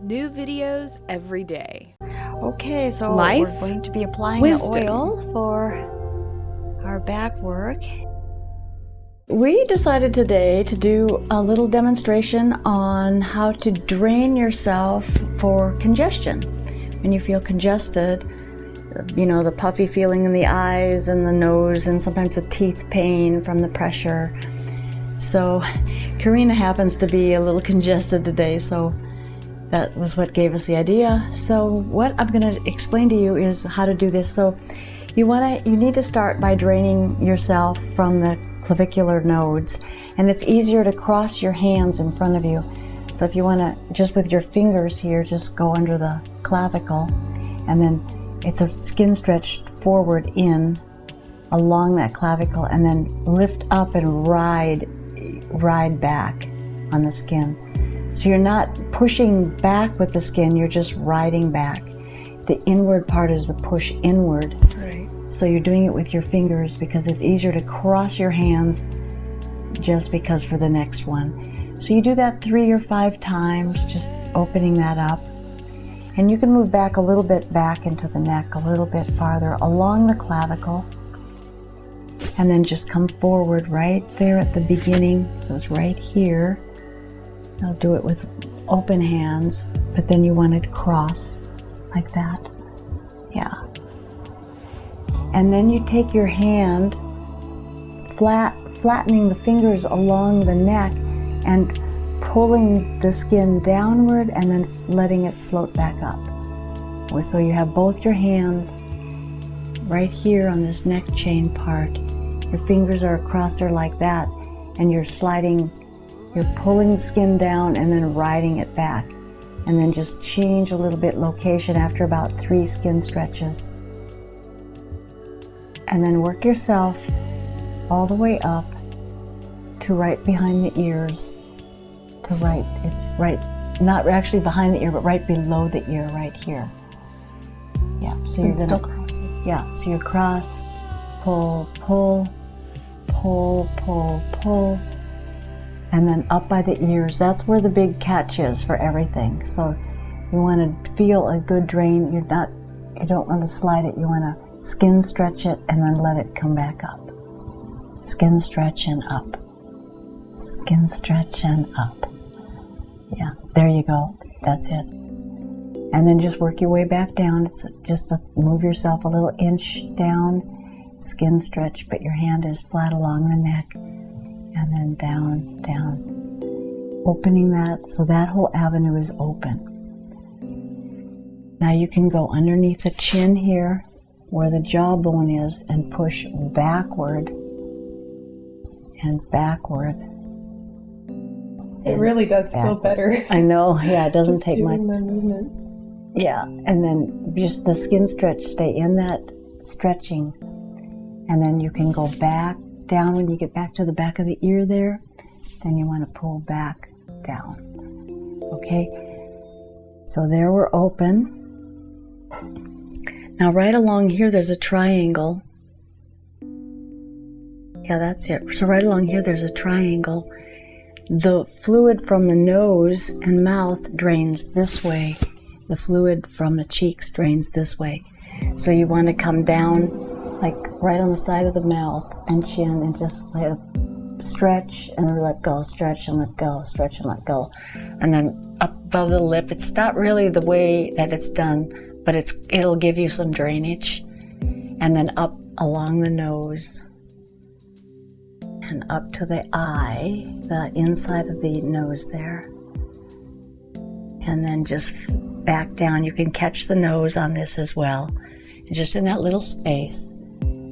New videos every day. Okay, so Life, we're going to be applying wisdom. the oil for our back work. We decided today to do a little demonstration on how to drain yourself for congestion. When you feel congested, you know, the puffy feeling in the eyes and the nose and sometimes the teeth pain from the pressure. So Corrina happens to be a little congested today, so that was what gave us the idea. So what I'm going to explain to you is how to do this. So you need to start by draining yourself from the clavicular nodes, and it's easier to cross your hands in front of you. So if you want to, just with your fingers here, just go under the clavicle, and then it's a skin stretch forward in along that clavicle, and then lift up and ride back on the skin. So you're not pushing back with the skin, you're just riding back. The inward part is the push inward. Right. So you're doing it with your fingers because it's easier to cross your hands just because for the next one. So you do that 3 or 5 times, just opening that up. And you can move back a little bit back into the neck, a little bit farther along the clavicle. And then just come forward right there at the beginning. So it's right here. I'll do it with open hands, but then you want to cross like that. Yeah. And then you take your hand, flattening the fingers along the neck and pulling the skin downward and then letting it float back up. So you have both your hands right here on this neck chain part. Your fingers are across there like that, and you're pulling the skin down and then riding it back. And then just change a little bit location after about 3 skin stretches. And then work yourself all the way up to right behind the ears. It's right, not actually behind the ear, but right below the ear, right here. Yeah, so you're still crossing. Yeah, so you cross, pull, pull, pull, pull, pull, and then up by the ears. That's where the big catch is for everything. So you want to feel a good drain. You don't want to slide it. You want to skin stretch it and then let it come back up. Skin stretch and up. Skin stretch and up. Yeah, there you go. That's it. And then just work your way back down. It's just to move yourself a little inch down, skin stretch, but your hand is flat along the neck. And then down, down. Opening that, so that whole avenue is open. Now you can go underneath the chin here, where the jawbone is, and push backward and backward. It really does feel better. I know, yeah, it doesn't take much. Doing the movements. Yeah, and then just the skin stretch, stay in that stretching. And then you can go back down when you get back to the back of the ear there. Then you want to pull back down. Okay, so there we're open. Now right along here there's a triangle. Yeah, that's it. So right along here there's a triangle. The fluid from the nose and mouth drains this way. The fluid from the cheeks drains this way. So you want to come down like right on the side of the mouth and chin and just let it stretch and let go, stretch and let go, stretch and let go. And then up above the lip, it's not really the way that it's done, but it'll give you some drainage. And then up along the nose and up to the eye, the inside of the nose there. And then just back down. You can catch the nose on this as well. And just in that little space,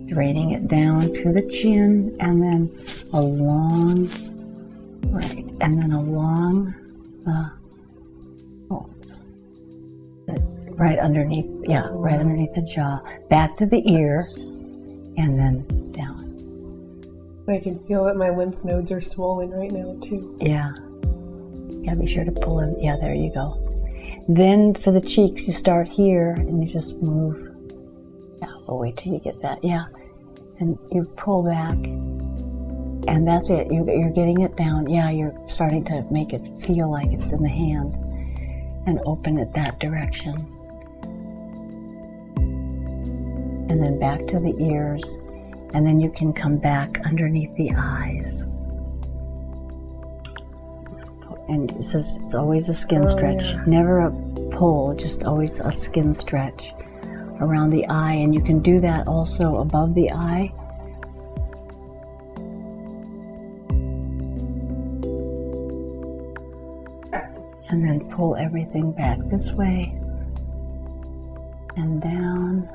draining it down to the chin and then along, right, and then along right underneath, yeah, right underneath the jaw, back to the ear, and then down. I can feel that my lymph nodes are swollen right now too. Yeah. Yeah, be sure to pull in. Yeah, there you go. Then for the cheeks, you start here and you just move. Yeah, we'll wait till you get that. Yeah. And you pull back. And that's it. You're getting it down. Yeah, you're starting to make it feel like it's in the hands. and open it that direction. And then back to the ears, and then you can come back underneath the eyes. And it's always a skin stretch, never a pull, just always a skin stretch around the eye. And you can do that also above the eye. And then pull everything back this way, and down,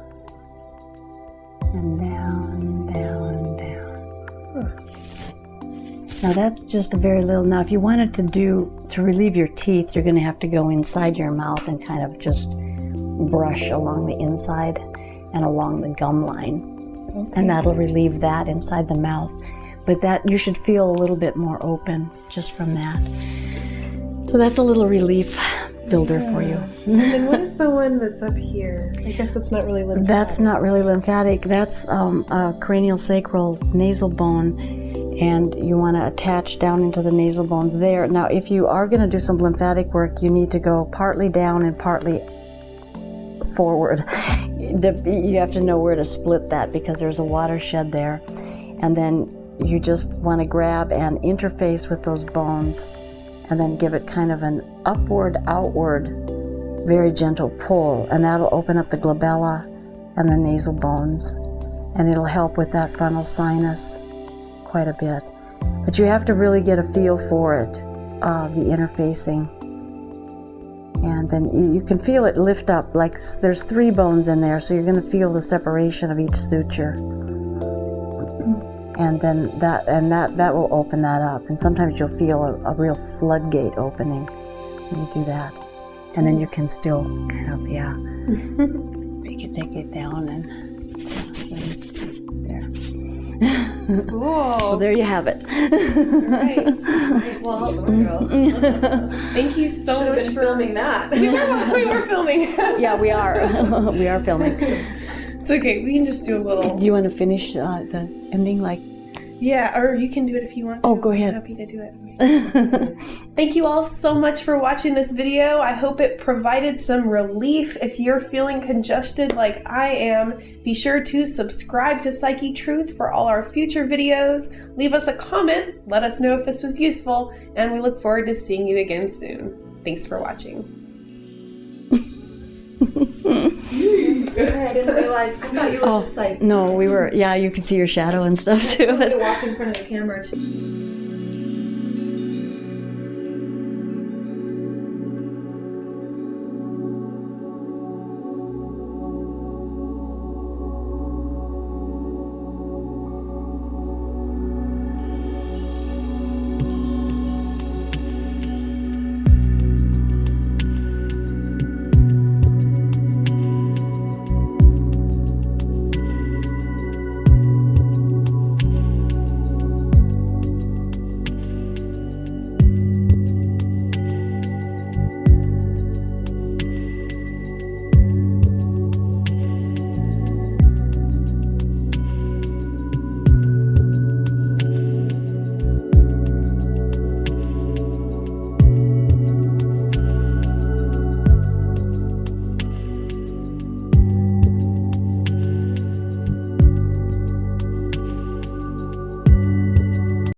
and down, down, down. Now that's just a very little. Now if you wanted to relieve your teeth, you're going to have to go inside your mouth and kind of just brush along the inside and along the gum line. Okay. And that'll relieve that inside the mouth. But that you should feel a little bit more open just from that. So that's a little relief builder for you. And then what is the one that's up here? I guess that's not really lymphatic. That's not really lymphatic. That's a cranial sacral nasal bone, and you want to attach down into the nasal bones there. Now, if you are going to do some lymphatic work, you need to go partly down and partly forward. You have to know where to split that because there's a watershed there. And then you just want to grab and interface with those bones, and then give it kind of an upward, outward, very gentle pull, and that'll open up the glabella and the nasal bones, and it'll help with that frontal sinus quite a bit. But you have to really get a feel for it, the interfacing, and then you can feel it lift up, like there's 3 bones in there, so you're going to feel the separation of each suture. And then that will open that up. And sometimes you'll feel a real floodgate opening when you do that. And then you can still kind of, you can take it down and there. Cool. So there you have it. Right. Nice. Well, thank you so much for filming that. We were filming. Yeah, we are. We are filming. It's okay. We can just do a little. Do you want to finish the ending like? Yeah, or you can do it if you want to. Oh, go ahead. I'm happy to do it. Thank you all so much for watching this video. I hope it provided some relief. If you're feeling congested like I am, be sure to subscribe to Psychetruth for all our future videos. Leave us a comment, let us know if this was useful, and we look forward to seeing you again soon. Thanks for watching. I didn't realize. I thought you were just like. No, we were. Yeah, you can see your shadow and stuff too. I walked in front of the camera too.